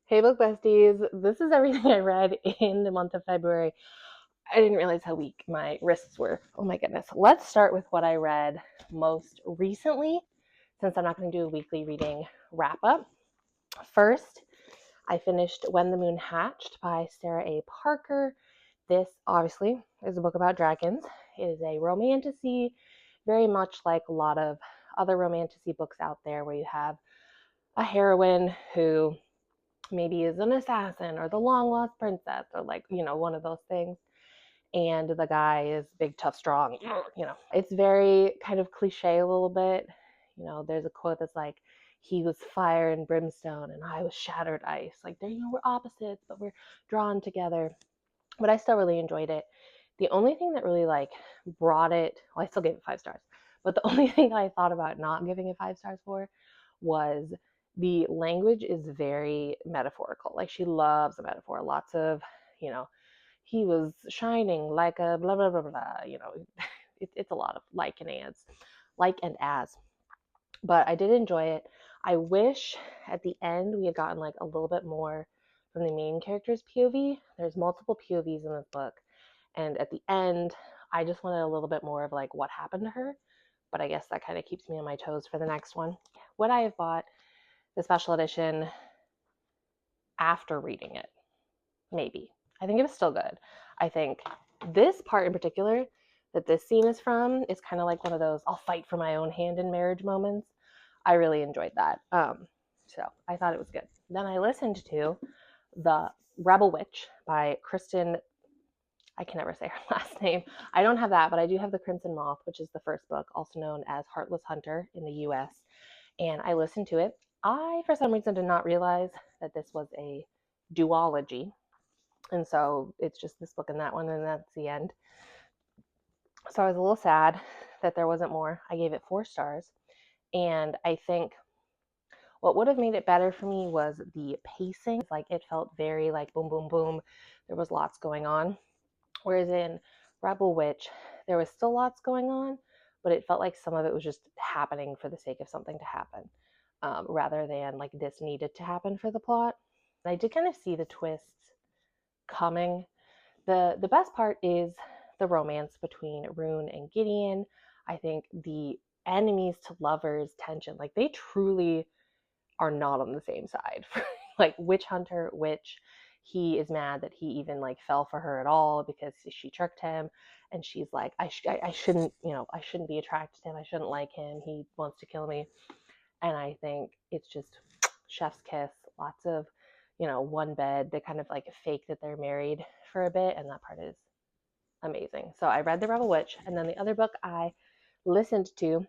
Hey, book besties. This is everything I read in the month of February. I didn't realize how weak my wrists were. Oh my goodness. Let's start with what I read most recently, since I'm not going to do a weekly reading wrap up. First, I finished When the Moon Hatched by Sarah A. Parker. This obviously is a book about dragons. It is a romantasy, very much like a lot of other romantasy books out there where you have a heroine who maybe is an assassin or the long lost princess or one of those things. And the guy is big, tough, strong. It's very kind of cliche a little bit. There's a quote that's like, he was fire and brimstone and I was shattered ice. Like, we're opposites, but we're drawn together. But I still really enjoyed it. The only thing that really brought it, well, I still gave it 5 stars, but the only thing that I thought about not giving it 5 stars for was the language is very metaphorical. Like, she loves a metaphor. Lots of, you know, he was shining like a blah blah blah blah. It's a lot of like and as. But I did enjoy it. I wish at the end we had gotten like a little bit more from the main character's POV. There's multiple POVs in this book, and at the end, I just wanted a little bit more of like what happened to her. But I guess that kind of keeps me on my toes for the next one. Would I have bought the special edition after reading it? Maybe. I think it was still good. I think this part in particular that this scene is from is kind of like one of those I'll fight for my own hand in marriage moments. I really enjoyed that. So I thought it was good. Then I listened to The Rebel Witch by Kristen. I can never say her last name. I don't have that, but I do have The Crimson Moth, which is the first book, also known as Heartless Hunter in the US. And I listened to it. I, for some reason, did not realize that this was a duology. And so it's just this book and that one, and that's the end. So I was a little sad that there wasn't more. I gave it 4 stars. And I think what would have made it better for me was the pacing. Like, it felt very like boom, boom, boom. There was lots going on. Whereas in Rebel Witch, there was still lots going on, but it felt like some of it was just happening for the sake of something to happen, rather than like this needed to happen for the plot. And I did kind of see the twists coming. The best part is the romance between Rune and Gideon. I think the enemies to lovers tension, like, they truly are not on the same side. Like, Witch Hunter, Witch, he is mad that he even like fell for her at all because she tricked him, and she's like, I shouldn't, I shouldn't be attracted to him. I shouldn't like him. He wants to kill me. And I think it's just chef's kiss. Lots of, one bed. They kind of like fake that they're married for a bit, and that part is amazing. So I read The Rebel Witch, and then the other book I listened to,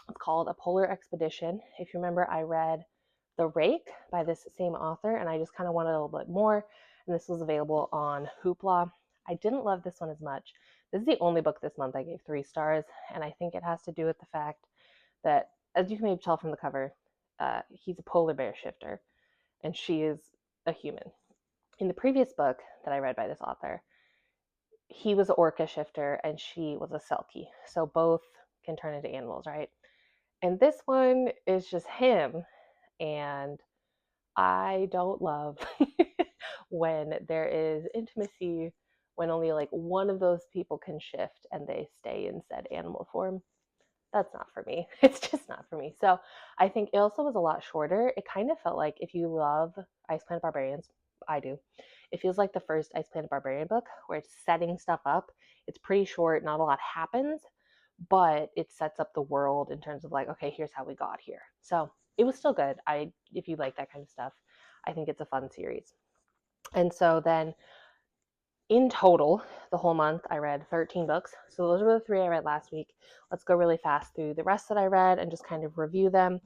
it's called A Polar Expedition. If you remember, I read The Rake by this same author, and I just kind of wanted a little bit more, and this was available on Hoopla. I didn't love this one as much. This is the only book this month I gave 3 stars, and I think it has to do with the fact that, as you can maybe tell from the cover, he's a polar bear shifter, and she is a human. In the previous book that I read by this author, he was an orca shifter and she was a selkie. So both can turn into animals, right? And this one is just him. And I don't love when there is intimacy, when only like one of those people can shift and they stay in said animal form. That's not for me. It's just not for me. So I think it also was a lot shorter. It kind of felt like, if you love Ice Planet Barbarians, I do. It feels like the first Ice Planet Barbarian book where it's setting stuff up. It's pretty short, not a lot happens, but it sets up the world in terms of like, okay, here's how we got here. So it was still good. If you like that kind of stuff, I think it's a fun series. And so then in total, the whole month, I read 13 books. So those were the 3 I read last week. Let's go really fast through the rest that I read and just kind of review them.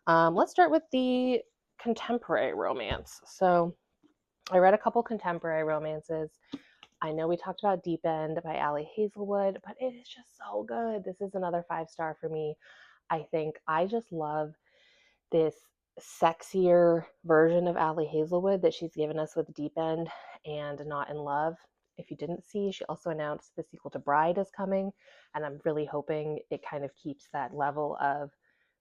Let's start with the contemporary romance. So I read a couple contemporary romances. I know we talked about Deep End by Ali Hazelwood, but it is just so good. This is another 5-star for me. I think I just love this sexier version of Ali Hazelwood that she's given us with Deep End and Not in Love. If you didn't see, she also announced the sequel to Bride is coming, and I'm really hoping it kind of keeps that level of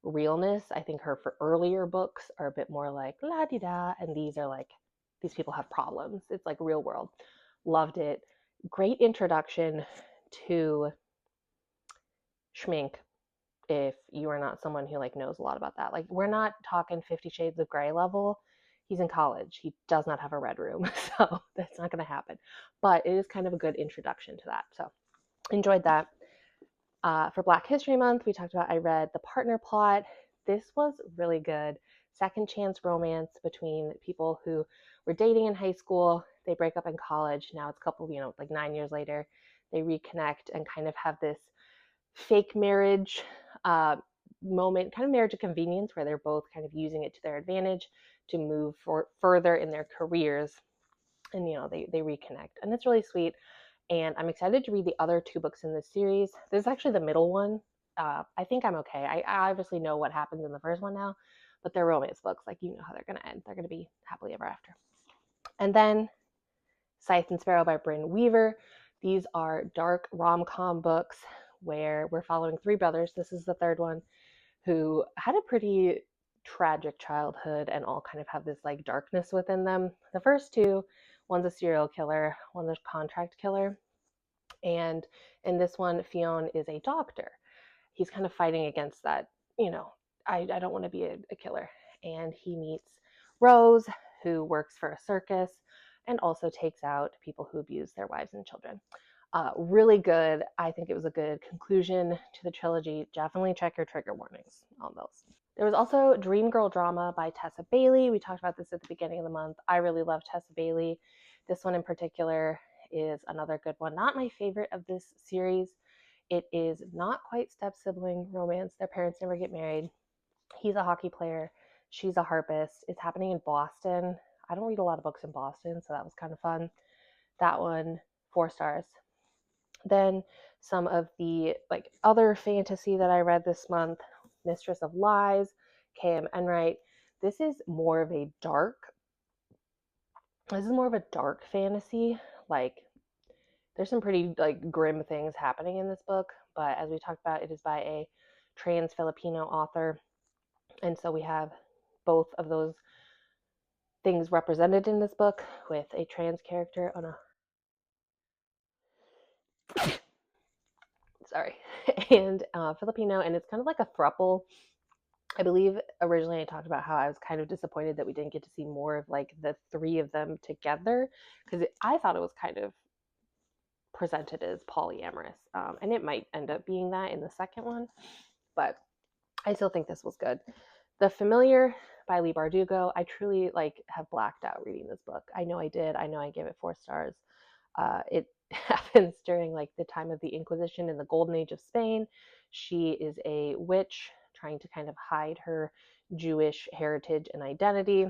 realness. I think her for earlier books are a bit more like la di da, and these are like these people have problems. It's like real world. Loved it. Great introduction to schmink if you are not someone who like knows a lot about that. Like we're not talking 50 Shades of Grey level. He's in college. He does not have a red room, so that's not going to happen. But it is kind of a good introduction to that. So enjoyed that. For Black History Month, we talked about, I read The Partner Plot. This was really good. Second chance romance between people who were dating in high school. They break up in college. Now it's a couple, like 9 years later, they reconnect and kind of have this fake marriage moment, kind of marriage of convenience, where they're both kind of using it to their advantage to move further in their careers. And, they reconnect. And it's really sweet. And I'm excited to read the other 2 books in this series. This is actually the middle one. I think I'm okay. I obviously know what happens in the first one now, but they're romance books. Like, you know how they're going to end. They're going to be happily ever after. And then Scythe and Sparrow by Bryn Weaver. These are dark rom-com books where we're following 3 brothers. This is the third one, who had a pretty tragic childhood and all kind of have this like darkness within them. The first 2, one's a serial killer, one's a contract killer. And in this one, Fionn is a doctor. He's kind of fighting against that, I don't want to be a killer. And he meets Rose, who works for a circus and also takes out people who abuse their wives and children. Really good. I think it was a good conclusion to the trilogy. Definitely check your trigger warnings on those. There was also Dream Girl Drama by Tessa Bailey. We talked about this at the beginning of the month. I really love Tessa Bailey. This one in particular is another good one. Not my favorite of this series. It is not quite step-sibling romance. Their parents never get married. He's a hockey player. She's a harpist. It's happening in Boston. I don't read a lot of books in Boston, so that was kind of fun. That one, 4 stars. Then some of the other fantasy that I read this month, Mistress of Lies, K.M. Enright. This is more of a dark fantasy. There's some pretty grim things happening in this book, but as we talked about, it is by a trans Filipino author, and so we have both of those things represented in this book with a trans character on a and Filipino, and it's kind of like a throuple. I believe originally I talked about how I was kind of disappointed that we didn't get to see more of the 3 of them together, because I thought it was kind of presented as polyamorous, and it might end up being that in the second one, but I still think this was good. The Familiar by Leigh Bardugo. I truly have blacked out reading this book. I know I did. I know I gave it 4 stars. It happens during the time of the Inquisition in the Golden Age of Spain. She is a witch trying to kind of hide her Jewish heritage and identity,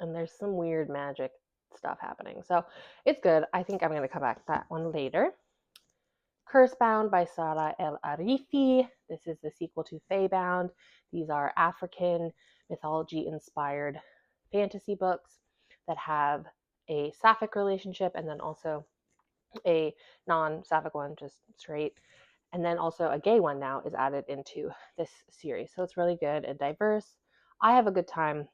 and there's some weird magic stuff happening. So it's good. I think I'm going to come back to that one later. Cursebound by Sara El Arifi. This is the sequel to Feybound. These are African mythology-inspired fantasy books that have a sapphic relationship and then also a non-sapphic one, just straight. And then also a gay one now is added into this series. So it's really good and diverse. I have a good time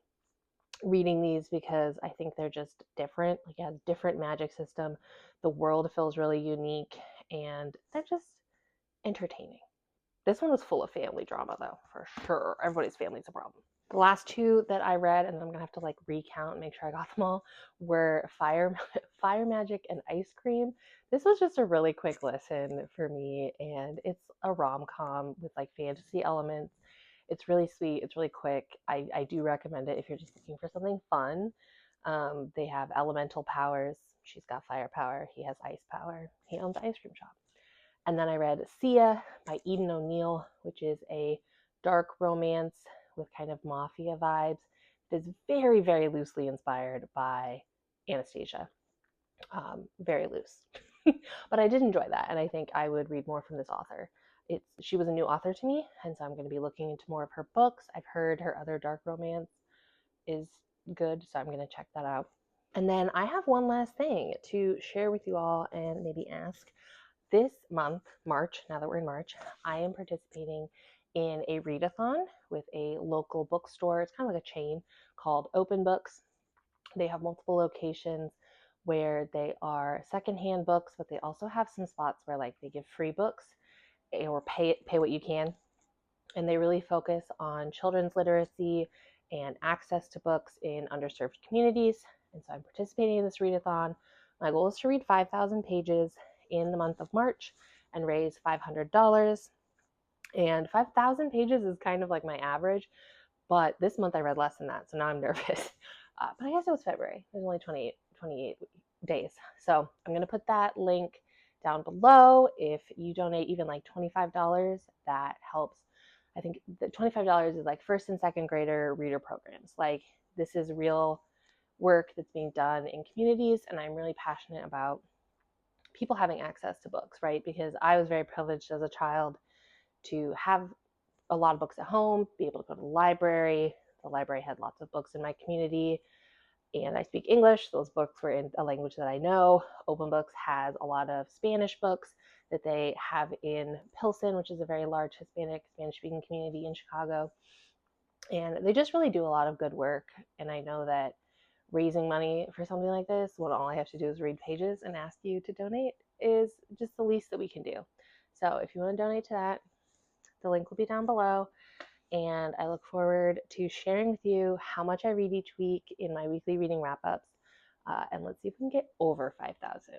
reading these because I think they're just different. It has a different magic system. The world feels really unique and they're just entertaining. This one was full of family drama though, for sure. Everybody's family's a problem. The last 2 that I read, and I'm gonna have to recount and make sure I got them all, were Fire Magic and Ice Cream. This was just a really quick listen for me, and it's a rom-com with fantasy elements. It's really sweet. It's really quick. I do recommend it if you're just looking for something fun. They have elemental powers. She's got fire power. He has ice power. He owns an ice cream shop. And then I read Sia by Eden O'Neill, which is a dark romance with kind of mafia vibes. It's very, very loosely inspired by Anastasia. Very loose. But I did enjoy that, and I think I would read more from this author. She was a new author to me, and so I'm going to be looking into more of her books. I've heard her other dark romance is good, so I'm going to check that out. And then I have one last thing to share with you all and maybe ask. This month, March, now that we're in March, I am participating in a readathon with a local bookstore. It's kind of like a chain called Open Books. They have multiple locations where they are secondhand books, but they also have some spots where like they give free books or pay what you can. And they really focus on children's literacy and access to books in underserved communities. And so I'm participating in this readathon. My goal is to read 5,000 pages in the month of March and raise $500. And 5,000 pages is kind of like my average, but this month I read less than that, so now I'm nervous. But I guess it was February. There's only 28 days. So I'm going to put that link down below. If you donate even like $25, that helps. I think the $25 is like first and second grader reader programs. Like, this is real work that's being done in communities, and I'm really passionate about people having access to books, right? Because I was very privileged as a child to have a lot of books at home, be able to go to the library. The library had lots of books in my community, and I speak English. Those books were in a language that I know. Open Books has a lot of Spanish books that they have in Pilsen, which is a very large Spanish-speaking community in Chicago. And they just really do a lot of good work. And I know that raising money for something like this, when all I have to do is read pages and ask you to donate, is just the least that we can do. So if you want to donate to that, the link will be down below. And I look forward to sharing with you how much I read each week in my weekly reading wrap-ups. And let's see if we can get over 5,000,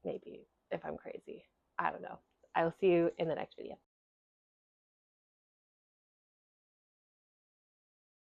maybe, if I'm crazy. I don't know. I will see you in the next video.